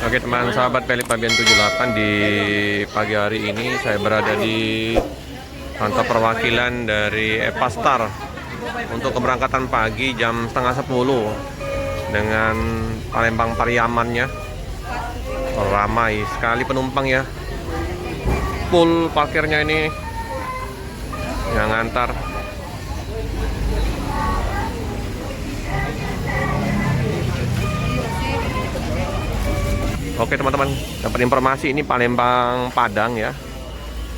Oke teman sahabat Pelip Pabian 78, di pagi hari ini saya berada di kantor perwakilan dari Epastar untuk keberangkatan pagi jam setengah 10 dengan Palembang Pariamannya. Ramai sekali penumpang ya, full parkirnya ini yang ngantar. Oke teman-teman, dapat informasi ini Palembang Padang ya,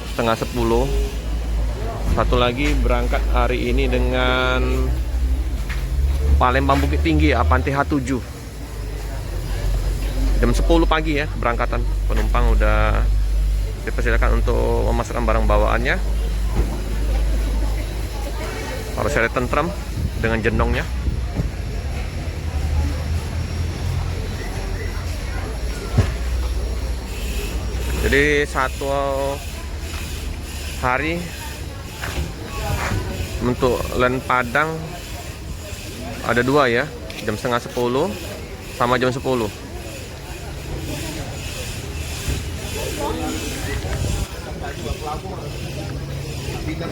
setengah 10. Satu lagi berangkat hari ini dengan Palembang Bukit Tinggi Avanti H7 jam 10 pagi ya keberangkatan. Penumpang udah dipersilakan untuk memasukkan barang bawaannya. Harus ada tentrem dengan jenongnya. Jadi satu hari untuk Land Padang ada dua ya, jam setengah 10 sama jam 10.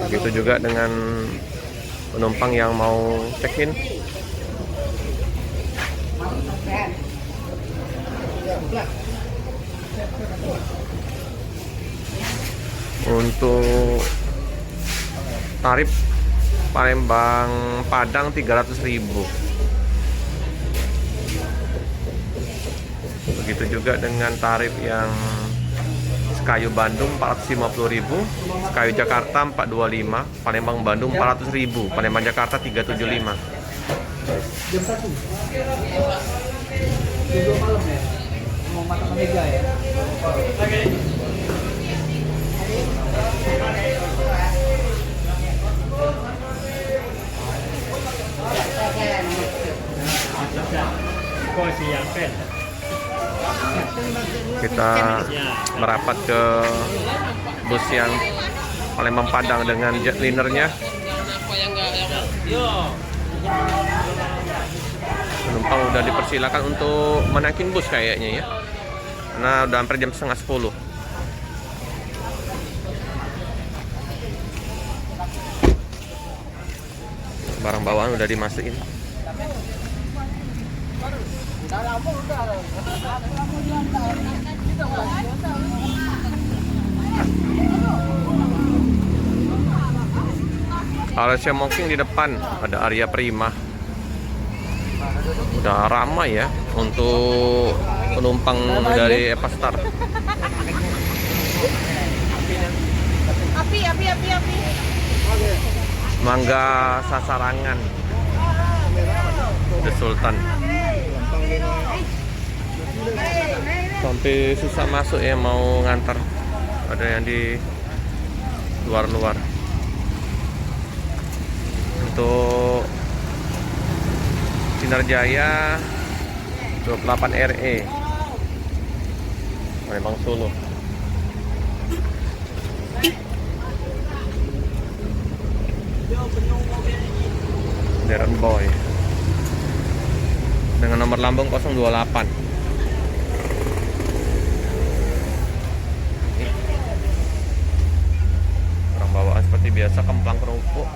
Begitu juga dengan penumpang yang mau check-in. Untuk tarif Palembang Padang 300.000. Begitu juga dengan tarif yang Sekayu Bandung 450.000, Sekayu Jakarta 425, Palembang Bandung 400.000, Palembang Jakarta 375. Jam 1. Jam 2 malam ya. Mau makan meja ya. Kita merapat ke bus yang Palembang Padang dengan jetlinernya. Penumpang udah dipersilakan untuk menaikin bus kayaknya ya, karena udah hampir jam setengah 10. Barang bawaan udah dimasukin. Kalau Smoking di depan ada Arya Prima. Udah ramai ya untuk penumpang dari Epastar. Api. Mangga Sasarangan, The Sultan. Sampai susah masuk ya mau ngantar. Ada yang di luar-luar. Untuk Sinar Jaya 28 RE Palembang Solo. Darren Boy dengan nomor lambung 028. Barang bawaan seperti biasa, kemplang kerupuk.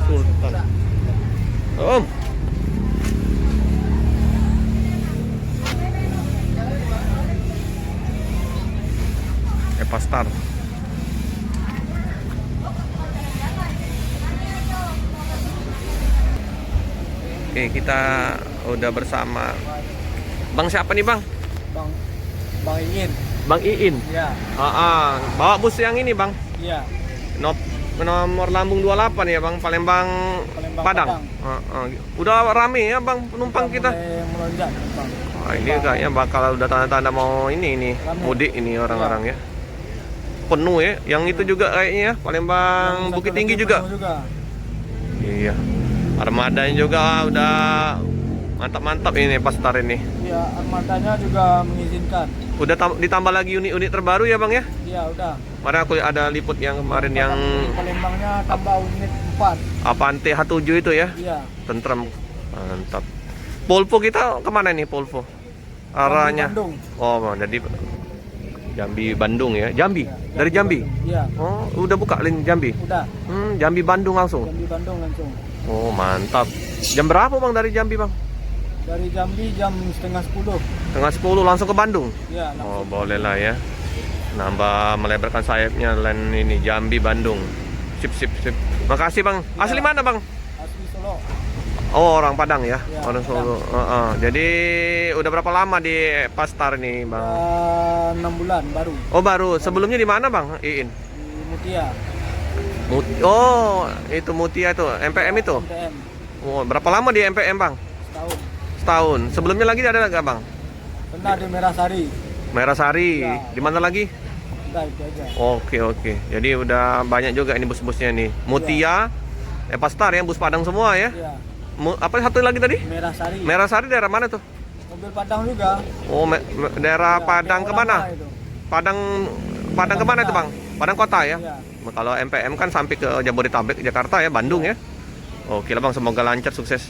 Sultan. Om. Epastar. Oke, kita udah bersama Bang siapa nih Bang? Bang Iin. Bang Iin. Iya. Bawa bus yang ini Bang. Iya. Nomor lambung 28 ya Bang, Palembang Padang. Udah rame ya Bang penumpang kita. Melonjak, Bang. Ini kayaknya bakal udah tanda-tanda mau ini mudik ini orang-orang ya. Penuh ya. Yang itu juga kayaknya ya, Palembang Bukit Tinggi juga. Iya. Armadanya juga udah mantap-mantap ini Epastar ini. Iya, armadanya juga mengizinkan. Udah ditambah lagi unit-unit terbaru ya bang ya? Iya udah. Kemarin aku ada liput yang kemarin yang Palembangnya tambah unit 4. Avante H7 itu ya? Iya. Tentrem, mantap. Polvo kita kemana nih Polvo? Arahnya? Bandung. Oh, jadi Jambi Bandung ya? Jambi? Ya, Dari Jambi? Iya. Oh, udah buka link Jambi? Udah. Jambi Bandung langsung? Jambi Bandung langsung. Oh, mantap. Jam berapa bang dari Jambi bang? Dari Jambi jam setengah 10. Setengah 10 langsung ke Bandung? Iya. Oh, boleh lah ya. Nambah melebarkan sayapnya land ini Jambi Bandung. Sip. Makasih bang. Asli mana bang? Asli Solo. Oh, orang Padang ya, Ya, orang Solo. Jadi udah berapa lama di Pastar nih bang? 6 bulan baru. Oh baru. Sebelumnya di mana bang? Iin. Di Mutia. Oh, itu Mutia itu, MPM itu. MPM. Oh, berapa lama di MPM bang? Setahun. Setahun. Sebelumnya lagi ada nggak bang? Pernah di Merah Sari. Merah Sari. Ya. Di mana lagi? Udah itu aja. Oke. Jadi udah banyak juga ini bus-busnya nih. Mutia, Pastar ya, bus Padang semua ya. Iya. Apa satu lagi tadi? Merah Sari. Merah Sari daerah mana tuh? Mobil Padang juga. Oh, daerah Ya, Padang yang kemana? lama itu. Padang kemana itu bang? Padang kota ya? Iya. Kalau MPM kan sampai ke Jabodetabek, Jakarta ya, Bandung ya. Oke lah bang, semoga lancar, sukses.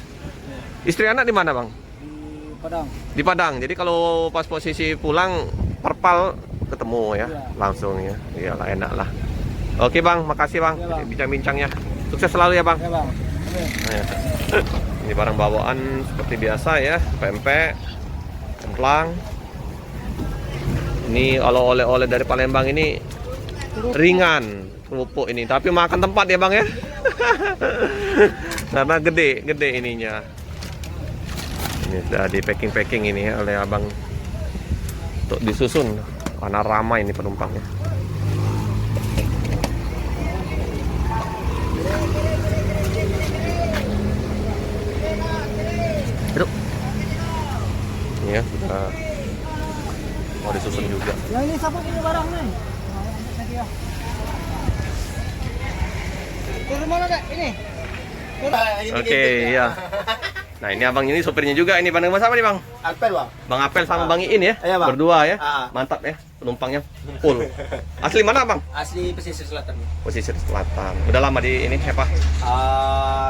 Istri anak di mana bang? Di Padang. Di Padang. Jadi kalau pas posisi pulang perpal ketemu ya, Iya. langsung ya. Iyalah enak lah. Oke bang, makasih bang, Iya, Bang. bincang-bincangnya. Sukses selalu ya bang. Ya bang. Oke. Nah, ini barang bawaan seperti biasa ya, pempek, kemplang. Ini kalau oleh-oleh dari Palembang ini ringan, kerupuk ini, tapi makan tempat ya bang ya. Karena gede ininya. Ini sudah di packing ini ya oleh abang untuk disusun karena ramai ini penumpangnya. Aduh. Ini ya sudah mau disusun juga. Ya ini siapa punya barang nih? Turun mana dek? Ini. Oke, iya. Nah ini abang ini sopirnya juga ini bandeng mas apa nih bang? Apel bang. Bang Apel sama Bang Iin ya? Iya, Bang. Berdua ya? Ah. Mantap ya, penumpangnya full. Asli mana bang? Asli pesisir selatan. Pesisir Selatan. Udah lama di ini apa?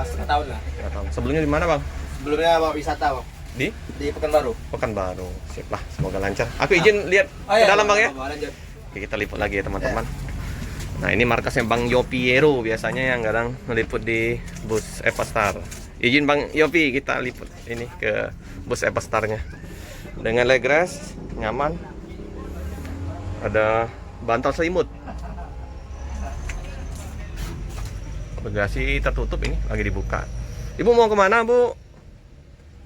Setengah tahun lah. Nggak tahu. Sebelumnya di mana bang? Sebelumnya mau wisata bang. Di Pekanbaru. Pekanbaru. Sip lah, semoga lancar. Aku izin lihat ke dalam bang ya. Lanjut. Oke, kita liput lagi ya teman-teman. Nah ini markasnya Bang Yopiero biasanya yang kadang meliput di bus Evastar. Izin Bang Yopi kita liput ini ke bus Evastarnya. Dengan leg rest nyaman. Ada bantal selimut. Bagasi tertutup ini lagi dibuka. Ibu mau kemana Bu?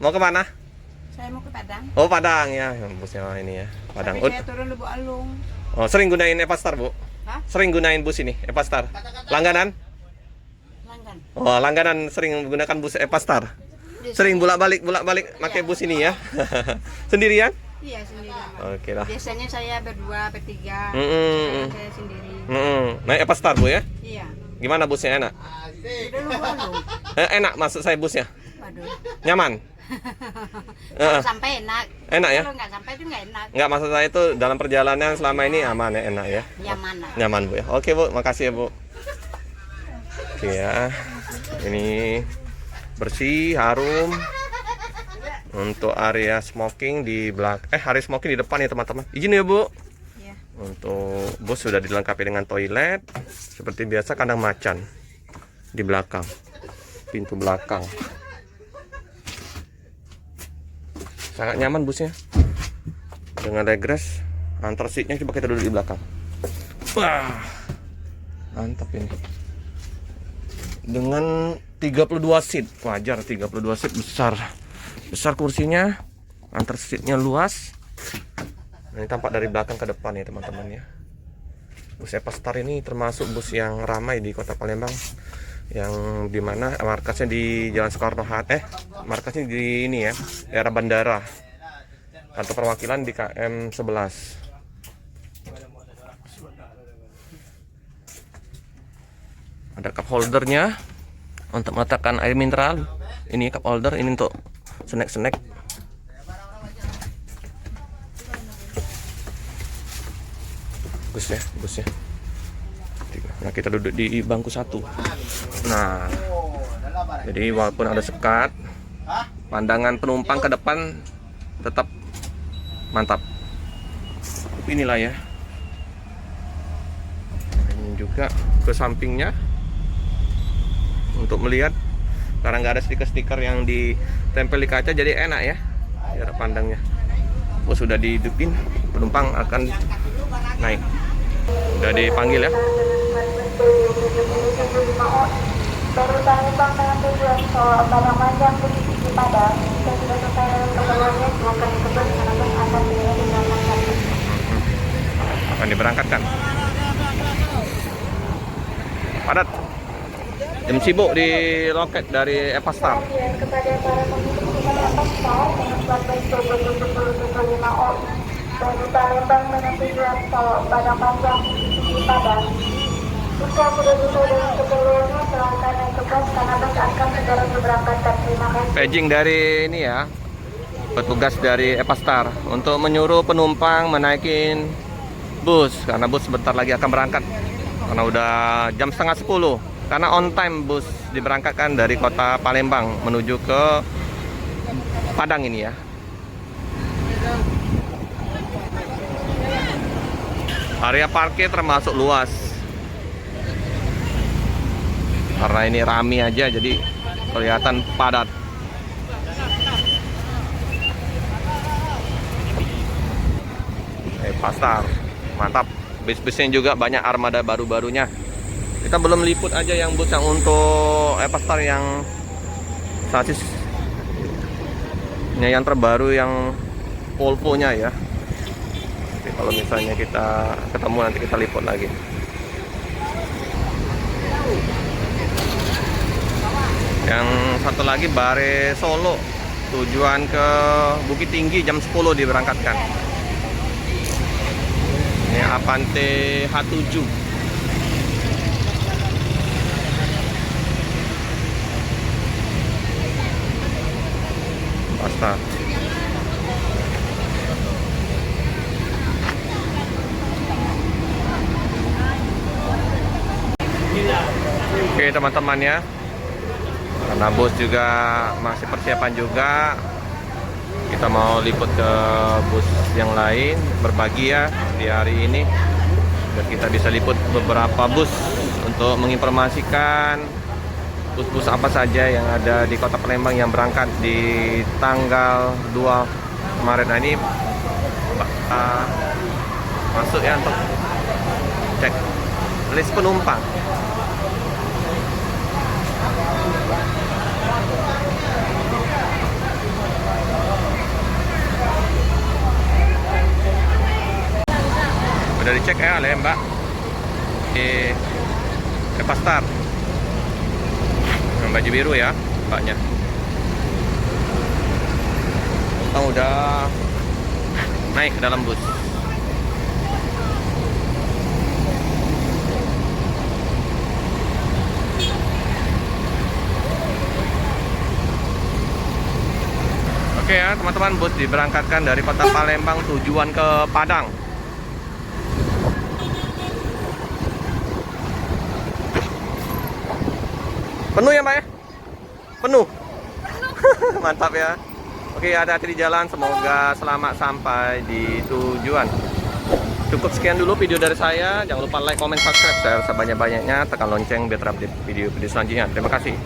Mau kemana? Saya mau ke Padang. Oh Padang ya, busnya ini ya Padang. Tapi saya turun Lubuk Alung. Oh sering gunain Evastar Bu? Hah? Sering gunain bus ini Evastar? Langganan? Langgan. Oh langganan sering menggunakan bus Evastar? Sering bolak-balik pakai bus ini ya? Sendirian? Iya sendiri. Oke lah. Biasanya saya berdua, bertiga. Mm-mm. Sekarang saya sendiri. Naik Evastar Bu ya? Iya. Gimana busnya enak? Udah Lubuk Alung. Enak maksud saya busnya? Waduh. Nyaman? Kalau sampai enak. Enak ya? Kalau nggak sampai itu nggak enak. Enggak maksud saya itu dalam perjalanan selama ini aman ya, enak ya? Nyaman lah. Nyaman Bu ya? Oke Bu, makasih ya Bu. Oke ya, ini bersih, harum. Untuk area smoking di belakang, area smoking di depan ya teman-teman. Izin ya Bu. Iya. Untuk bus sudah dilengkapi dengan toilet. Seperti biasa kandang macan di belakang, pintu belakang. Sangat nyaman busnya. Dengan regres, antar seatnya coba kita duduk di belakang. Wah, mantap ini. Dengan 32 seat, wajar 32 seat besar. Besar kursinya, antar seatnya luas. Nah, ini tampak dari belakang ke depan ya teman-teman ya. Bus Evastar ini termasuk bus yang ramai di Kota Palembang, yang dimana markasnya di Jalan Soekarno-Hatta, markasnya di ini ya, daerah bandara. Kantor perwakilan di KM 11. Ada cup holdernya untuk meletakkan air mineral. Ini cup holder, ini untuk snack-snack. bagus ya busnya. Nah, kita duduk di bangku 1. Nah, jadi walaupun ada sekat, pandangan penumpang ke depan tetap mantap. Inilah ya. Ini juga ke sampingnya untuk melihat, karena nggak ada stiker-stiker yang ditempel di kaca, jadi enak ya jarak pandangnya. Bus sudah dihidupin, penumpang akan naik. Udah dipanggil ya. Dari Palembang dengan tujuan Solo, Padang Panjang, Bukit Padang. Jika sudah selesai dengan perjalanannya, silakan dikebut karena bus akan diberangkatkan. Akan diberangkatkan. Padat. Jam sibuk di loket dari Epastar. Kepada para pemudik dengan Epastar dengan plat BC 7075 OI dari Palembang dengan tujuan Solo, Padang Panjang, Bukit Padang. Jika sudah sesuai dengan keperluannya, silakan naik ke bus karena bus akan segera diberangkatkan. Terima kasih. Paging dari ini ya, petugas dari Epastar untuk menyuruh penumpang menaikin bus karena bus sebentar lagi akan berangkat. Karena udah jam 9:30. Karena on time bus diberangkatkan dari kota Palembang menuju ke Padang ini ya. Area parkir termasuk luas. Karena ini rame aja jadi kelihatan padat. Pasar mantap. Bis-bisnya juga banyak armada baru-barunya. Kita belum liput aja yang bus yang untuk Epastar yang sasisnya yang terbaru, yang Volvo-nya ya. Jadi kalau misalnya kita ketemu nanti kita liput lagi. Yang satu lagi Bare Solo, tujuan ke Bukit Tinggi jam 10 diberangkatkan. Ini Avante H7. Pasta. Oke teman-teman ya, karena bus juga masih persiapan juga, kita mau liput ke bus yang lain, berbagi ya di hari ini biar kita bisa liput beberapa bus untuk menginformasikan bus-bus apa saja yang ada di kota Palembang yang berangkat di tanggal 2 Maret. Nah, ini masuk ya untuk cek list penumpang. Udah dicek ya oleh Mbak di Epastar, yang baju biru ya Mbaknya. Udah naik ke dalam bus. Oke ya teman-teman, bus diberangkatkan dari kota Palembang tujuan ke Padang. Penuh ya Mbak ya? Penuh? Mantap ya. Oke, hati-hati di jalan, semoga selamat sampai di tujuan. Cukup sekian dulu video dari saya. Jangan lupa like, comment, subscribe, share sebanyak-banyaknya. Tekan lonceng biar terupdate video-video selanjutnya. Terima kasih.